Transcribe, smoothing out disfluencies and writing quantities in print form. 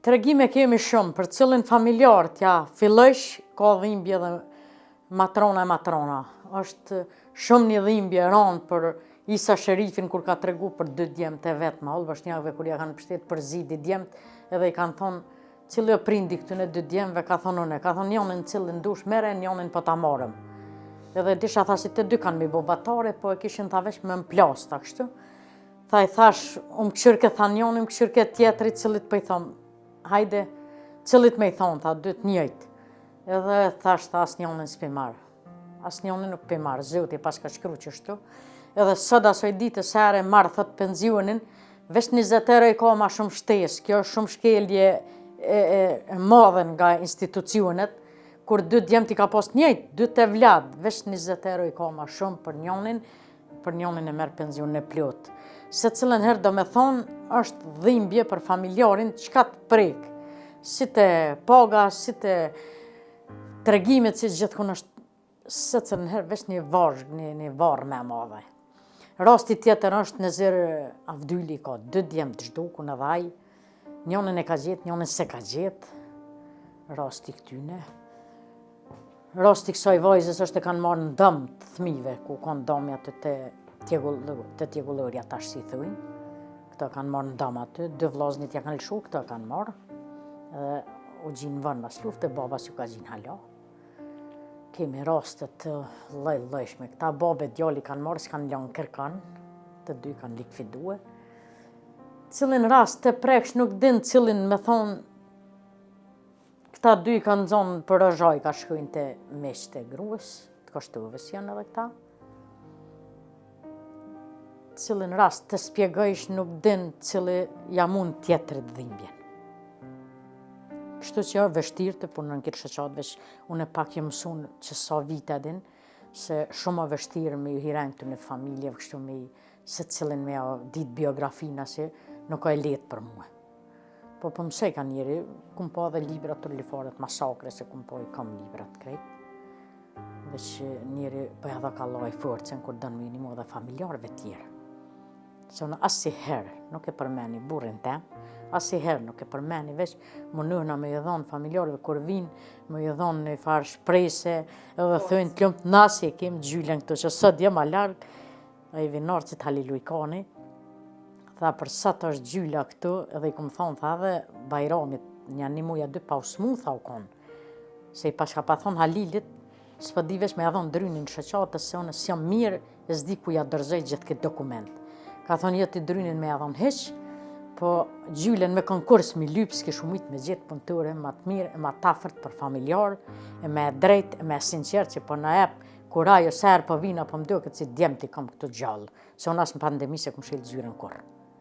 Tregime kemi shumë, për cilin familjar t'ja fillojsh, ka dhimbje dhe matrona. Është shumë një dhimbje ranë për Isa Sherifin kur ka tregu për 2 djemët e vetë ma ullë bashknjakëve kur ja kanë pështet për zidi djemët edhe i kanë thonë cili o prindi këtune 2 djemëve, ka thonë une, ka thonë njonin cilin dush mere, njonin po ta marëm. Edhe disha tha si të 2 kanë mi bo batare, po e kishin ta vesh me më plasta kështu. Tha i thash, këshyrke tha njonin, këshyrke tjetëri cilit po i thonë, hajde, cilit me i thonë, tha 2 njëjtë. Edhe thash, tha as njonin s'pi marë. As njonin nuk pi marë, zoti pas ka shkru qështu. Edhe sot asoj ditë sere marë thot pensionin, vesh 20 euro i ka ma shumë shtesë, kjo është shumë shkelje e madhe nga institucionet, kur 2 djemët i ka pas njëjtë, 2 të vladë, vesh 20 euro i ka ma shumë për njonin e merë pensionin e plot. Se cilën herë do me thonë, është dhimbje për familjarin qka të prek, si të paga, si të tregimet, si gjithkun është, se cilën herë vesh një varë me madhe. Rasti tjetër është Nezir Avdyli ka 2 djemët zhdukun edhe aj, njonin e ka gjetë, njonin se ka gjetë, rasti këtyne. Rasti kësaj vajzës është e kanë marrë në dëmë të thmive, ku kanë dëmë aty të tjegullorja tash si thujnë. Këto kanë marrë në dëmë aty, 2 vllaznit ja kanë lëshu, këto kanë marrë. Edhe u gjinë vënë mas luftë, babas ju ka gjinë hala. Kemi rastet të lloj-llojshme. Këta babe djali kanë marrë, s'kanë lanë kërkan, të 2 kanë likvidue. Cilin rast të preksh nuk din cilin me thonë, këta 2 kanë zonë për rëzhaj ka shkujnë të meqët e gruës, të koshtuvës janë edhe këta. Cilin rast të spjegojsh nuk din cili ja mund tjetërit dhimbjen. Kështu që është vështirë të punën këtë shëqat, veç unë pak jë mësun që sa vite din, se shumë o vështirë me ju hiren këtu në familje, kështu me se cilin me ditë biografina, se nuk e letë për mua. Po për mësej ka njeri, kum po dhe librat të lifaret masakre, se kum po i kam librat krejt. Veç njeri po edhe ka loj forcen kur dënë minimo dhe familjarëve tjerë. Se unë asiherë nuk e përmeni burin tem, asiherë nuk e përmeni, veç më nëhna me i dhonë familjarëve kur vinë, me i dhonë një farë shprese, edhe thëjnë të lëmë të nasi e kemë gjylen këtu, që sot jema largë, a i vinarë që të halilujkani, tha për sot është gjyla këtu, edhe i këmë thonë, tha dhe Bajramit, një muja 2 pa usmu, tha u konë, se i pashka pa thonë halilit, s'pa di veç me adhonë drynin shëqatës, se unë s'jam mirë, e s'di ku ja dërzej gjithë këtë dokument. Ka thonë jetë i drynin me adhonë heqë, po gjylen me konkurs mi lypë s'ke shumit me gjithë punëtore, ma të mirë, e ma tafërt për familjarë, e me drejt, e me sinqerë që po në epë, kur ajo serë po vina po më do këtë si djemë t'i kam këtë gjallë, se unë asë në pandemi se këmë shilë zyren korë.